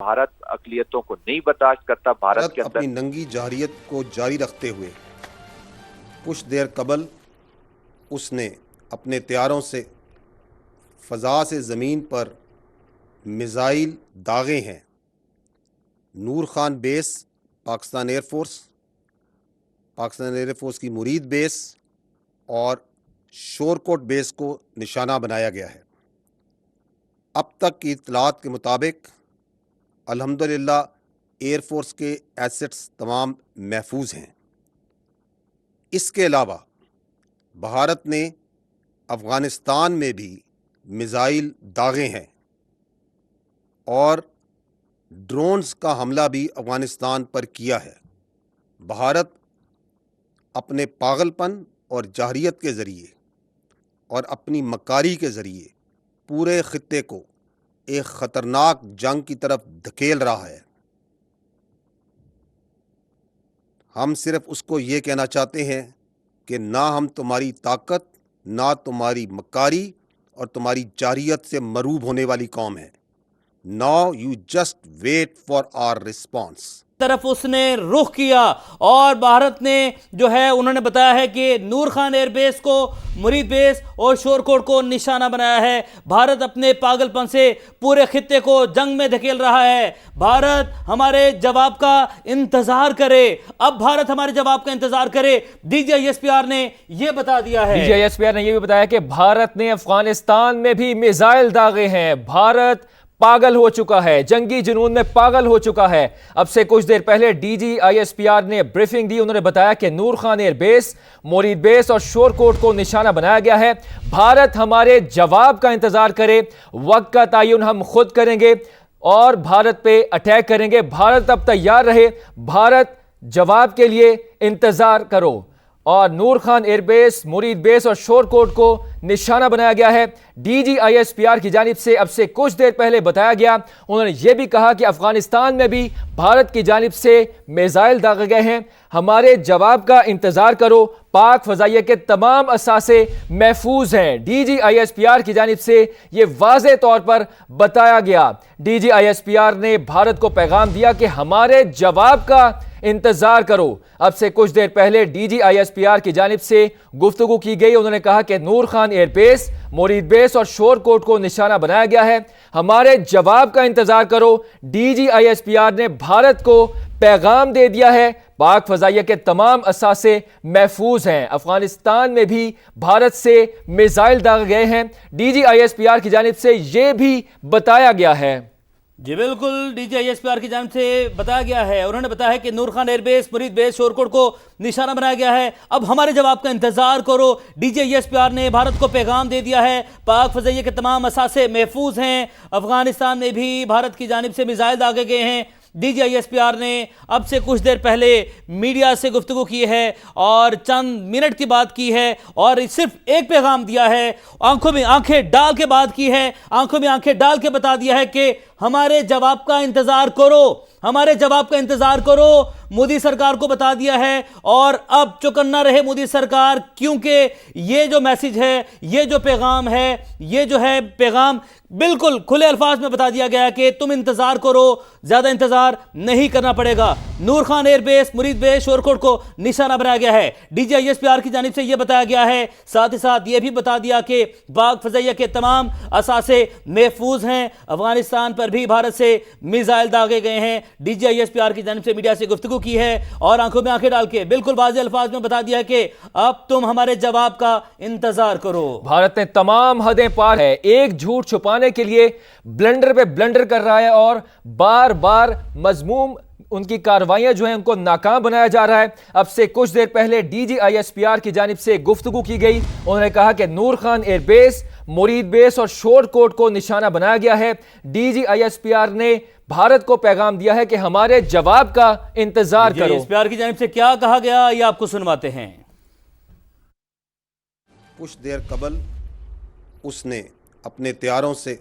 بھارت اقلیتوں کو نہیں برداشت کرتا. بھارت کے اپنی اندر ننگی جارحیت کو جاری رکھتے ہوئے کچھ دیر قبل اس نے اپنے طیاروں سے فضا سے زمین پر میزائل داغے ہیں. نور خان بیس پاکستان ایئر فورس کی مرید بیس اور شورکوٹ بیس کو نشانہ بنایا گیا ہے. اب تک کی اطلاعات کے مطابق الحمدللہ ایئر فورس کے ایسٹس تمام محفوظ ہیں. اس کے علاوہ بھارت نے افغانستان میں بھی میزائل داغے ہیں اور ڈرونز کا حملہ بھی افغانستان پر کیا ہے. بھارت اپنے پاگل پن اور جارحیت کے ذریعے اور اپنی مکاری کے ذریعے پورے خطے کو ایک خطرناک جنگ کی طرف دھکیل رہا ہے. ہم صرف اس کو یہ کہنا چاہتے ہیں کہ نہ ہم تمہاری طاقت، نہ تمہاری مکاری اور تمہاری جارحیت سے مروب ہونے والی قوم ہے. Now you just wait for our response. طرف اس نے رخ کیا اور بھارت نے جو ہے انہوں نے بتایا ہے کہ نور خان ایئر بیس کو مرید بیس اور شورکوٹ کو نشانہ بنایا ہے. بھارت اپنے پاگل پن سے پورے خطے کو جنگ میں دھکیل رہا ہے. بھارت ہمارے جواب کا انتظار کرے. اب بھارت ہمارے جواب کا انتظار کرے. D G I S P R نے یہ بتا دیا ہے. D G I S P R نے یہ بھی بتایا کہ بھارت نے افغانستان میں بھی میزائل داغے ہیں. بھارت پاگل ہو چکا ہے، جنگی جنون میں پاگل ہو چکا ہے. اب سے کچھ دیر پہلے D G I S P R نے بریفنگ دی. انہوں نے بتایا کہ نور خان ایئر بیس، مرید بیس اور شورکوٹ کو نشانہ بنایا گیا ہے. بھارت ہمارے جواب کا انتظار کرے. وقت کا تعین ہم خود کریں گے اور بھارت پہ اٹیک کریں گے. بھارت اب تیار رہے. بھارت جواب کے لیے انتظار کرو. اور نور خان ایئر بیس، مرید بیس اور شورکوٹ کو نشانہ بنایا گیا ہے. D G I S P R کی جانب سے اب سے کچھ دیر پہلے بتایا گیا. انہوں نے یہ بھی کہا کہ افغانستان میں بھی بھارت کی جانب سے میزائل داغے گئے ہیں. ہمارے جواب کا انتظار کرو. پاک فضائیہ کے تمام اثاثے محفوظ ہیں. D G I S P R کی جانب سے یہ واضح طور پر بتایا گیا. D G I S P R نے بھارت کو پیغام دیا کہ ہمارے جواب کا انتظار کرو. اب سے کچھ دیر پہلے D G I S P R کی جانب سے گفتگو کی گئی. انہوں نے کہا کہ نور خان ایئر بیس، مرید بیس اور شورکوٹ کو نشانہ بنایا گیا ہے. ہمارے جواب کا انتظار کرو. D G I S P R نے بھارت کو پیغام دے دیا ہے. پاک فضائیہ کے تمام اثاثے محفوظ ہیں. افغانستان میں بھی بھارت سے میزائل داغے گئے ہیں. D G I S P R کی جانب سے یہ بھی بتایا گیا ہے. جی بالکل، D G I S P R کی جانب سے بتایا گیا ہے. انہوں نے بتایا ہے کہ نور خان ایئر بیس، مرید بیس، شورکوٹ کو نشانہ بنایا گیا ہے. اب ہمارے جواب کا انتظار کرو. D G I S P R نے بھارت کو پیغام دے دیا ہے. پاک فضائیہ کے تمام اثاثے محفوظ ہیں. افغانستان میں بھی بھارت کی جانب سے میزائل داغے گئے ہیں. D G I S P R نے اب سے کچھ دیر پہلے میڈیا سے گفتگو کی ہے اور چند منٹ کی بات کی ہے اور صرف ایک پیغام دیا ہے. آنکھوں میں آنکھیں ڈال کے بات کی ہے. آنکھوں میں آنکھیں ڈال کے بتا دیا ہے کہ ہمارے جواب کا انتظار کرو. ہمارے جواب کا انتظار کرو. مودی سرکار کو بتا دیا ہے اور اب چوکنا رہے مودی سرکار، کیونکہ یہ جو میسج ہے، یہ جو پیغام ہے، یہ جو ہے پیغام بالکل کھلے الفاظ میں بتا دیا گیا کہ تم انتظار کرو. زیادہ انتظار نہیں کرنا پڑے گا. نور خان ایئر بیس، مرید بیس، شورکوٹ کو نشانہ بنایا گیا ہے. D G I S P R کی جانب سے یہ بتایا گیا ہے. ساتھ ہی ساتھ یہ بھی بتا دیا کہ پاک فضائیہ کے تمام اثاثے محفوظ ہیں. افغانستان پر بھی بھارت سے میزائل داغے گئے ہیں. D G I S P R کی جانب سے میڈیا سے گفتگو کی ہے اور آنکھوں میں آنکھیں ڈال کے بالکل واضح الفاظ میں بتا دیا کہ اب تم ہمارے جواب کا انتظار کرو. بھارت نے تمام حدیں پار ہے. ایک جھوٹ چھپانے کے لیے بلنڈر پہ بلنڈر کر رہا ہے اور بار بار مذموم ان کی کارروائیاں جو ہیں ان کو ناکام بنایا جا رہا ہے. اب سے کچھ دیر پہلے D G I S P R کی جانب سے گفتگو کی گئی. انہوں نے کہا کہ نور خان ایئر بیس، مرید بیس اور شورکوٹ کو نشانہ بنایا گیا ہے. D G I S P R نے بھارت کو پیغام دیا ہے کہ ہمارے جواب کا انتظار کرو. ایس پی آر کی جانب سے کیا کہا گیا یہ آپ کو سنواتے ہیں. کچھ دیر قبل اس نے اپنے طیاروں سے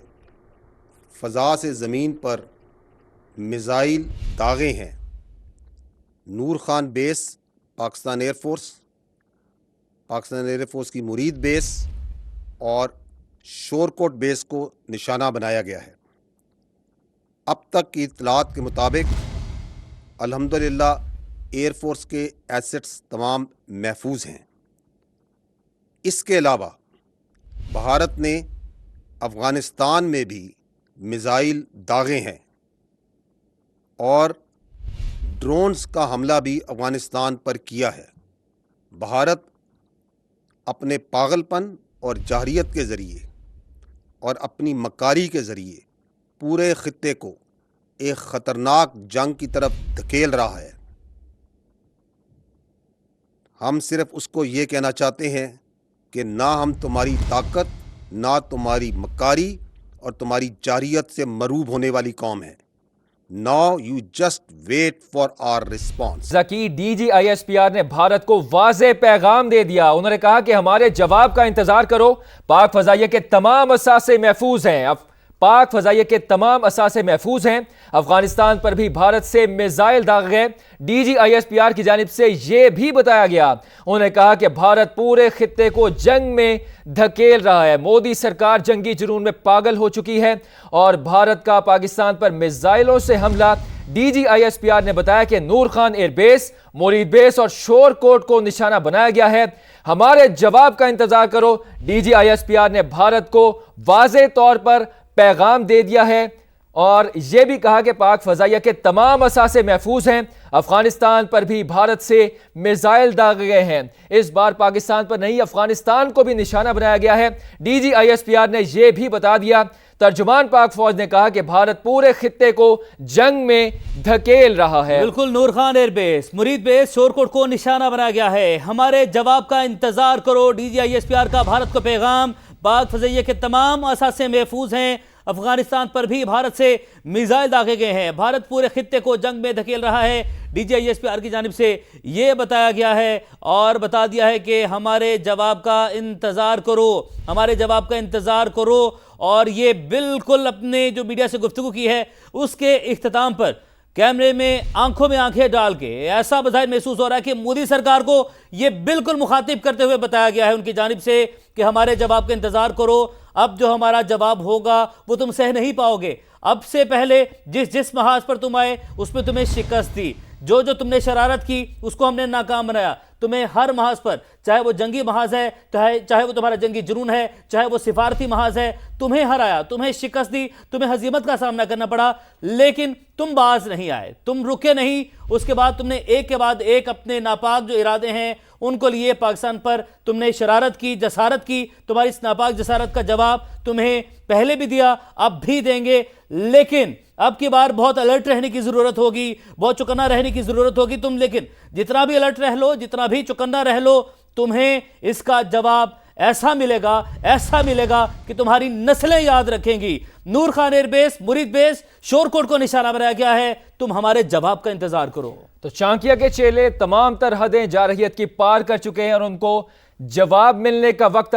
فضا سے زمین پر میزائل داغے ہیں. نور خان بیس پاکستان ایئر فورس کی مرید بیس اور شورکوٹ بیس کو نشانہ بنایا گیا ہے. اب تک کی اطلاعات کے مطابق الحمدللہ ایئر فورس کے ایسٹس تمام محفوظ ہیں۔ اس کے علاوہ بھارت نے افغانستان میں بھی میزائل داغے ہیں اور ڈرونز کا حملہ بھی افغانستان پر کیا ہے۔ بھارت اپنے پاگل پن اور جارحیت کے ذریعے اور اپنی مکاری کے ذریعے پورے خطے کو ایک خطرناک جنگ کی طرف دھکیل رہا ہے۔ ہم صرف اس کو یہ کہنا چاہتے ہیں کہ نہ ہم تمہاری طاقت، نہ تمہاری مکاری اور تمہاری جارحیت سے مروب ہونے والی قوم ہے۔ Now you just wait for our response۔ Zaki D G I S P R نے بھارت کو واضح پیغام دے دیا۔ انہوں نے کہا کہ ہمارے جواب کا انتظار کرو، پاک فضائیہ کے تمام اثاثے محفوظ ہیں۔ پاک فضائیہ کے تمام اثاثے محفوظ ہیں۔ افغانستان پر بھی بھارت سے میزائل داغے گئے۔ D G I S P R کی جانب سے یہ بھی بتایا گیا، انہوں نے کہا کہ بھارت پورے خطے کو جنگ میں دھکیل رہا ہے۔ مودی سرکار جنگی جنون میں پاگل ہو چکی ہے اور بھارت کا پاکستان پر میزائلوں سے حملہ۔ D G I S P R نے بتایا کہ نور خان ایئر بیس، مرید بیس اور شور کوٹ کو نشانہ بنایا گیا ہے۔ ہمارے جواب کا انتظار کرو۔ D G I S P R نے بھارت کو واضح طور پر پیغام دے دیا ہے اور یہ بھی کہا کہ پاک فضائیہ کے تمام اثاثے محفوظ ہیں۔ افغانستان پر بھی بھارت سے میزائل داغے گئے ہیں۔ اس بار پاکستان پر نہیں، افغانستان کو بھی نشانہ بنایا گیا ہے۔ D G I S P R نے یہ بھی بتا دیا، ترجمان پاک فوج نے کہا کہ بھارت پورے خطے کو جنگ میں دھکیل رہا ہے۔ بالکل، نور خان ایئر بیس، مرید بیس، شورکوٹ کو نشانہ بنایا گیا ہے۔ ہمارے جواب کا انتظار کرو، D G I S P R کا بھارت کو پیغام۔ پاک فضائیہ کے تمام اثاثے محفوظ ہیں۔ افغانستان پر بھی بھارت سے میزائل داغے گئے ہیں۔ بھارت پورے خطے کو جنگ میں دھکیل رہا ہے۔ D G I S P R کی جانب سے یہ بتایا گیا ہے اور بتا دیا ہے کہ ہمارے جواب کا انتظار کرو، ہمارے جواب کا انتظار کرو۔ اور یہ بالکل اپنے جو میڈیا سے گفتگو کی ہے اس کے اختتام پر کیمرے میں آنکھوں میں آنکھیں ڈال کے ایسا بظاہر محسوس ہو رہا ہے کہ مودی سرکار کو یہ بالکل مخاطب کرتے ہوئے بتایا گیا ہے ان کی جانب سے کہ ہمارے جواب کا انتظار کرو، اب جو ہمارا جواب ہوگا وہ تم سہ نہیں پاؤ گے۔ اب سے پہلے جس محاذ پر تم آئے اس میں تمہیں شکست دی، جو تم نے شرارت کی اس کو ہم نے ناکام بنایا۔ تمہیں ہر محاذ پر، چاہے وہ جنگی محاذ ہے، چاہے وہ تمہارا جنگی جنون ہے، چاہے وہ سفارتی محاذ ہے، تمہیں ہرایا، تمہیں شکست دی، تمہیں ہزیمت کا سامنا کرنا پڑا، لیکن تم باز نہیں آئے، تم رکے نہیں۔ اس کے بعد تم نے ایک کے بعد ایک اپنے ناپاک جو ارادے ہیں ان کو لیے پاکستان پر تم نے شرارت کی، جسارت کی۔ تمہاری اس ناپاک جسارت کا جواب تمہیں پہلے بھی دیا، اب بھی دیں گے، لیکن اب کی بار بہت الرٹ رہنے کی ضرورت ہوگی، بہت چوکنا رہنے کی ضرورت ہوگی تم۔ لیکن جتنا بھی الرٹ رہ لو، جتنا بھی چوکنا رہ لو، تمہیں اس کا جواب ایسا ملے گا کہ تمہاری نسلیں یاد رکھیں گی۔ نور خان ایئر بیس، مرید بیس، شورکوٹ کو نشانہ بنایا گیا ہے، تم ہمارے جواب کا انتظار کرو۔ تو چانکیہ کے چیلے تمام تر حدیں جارحیت کی پار کر چکے ہیں اور ان کو جواب ملنے کا وقت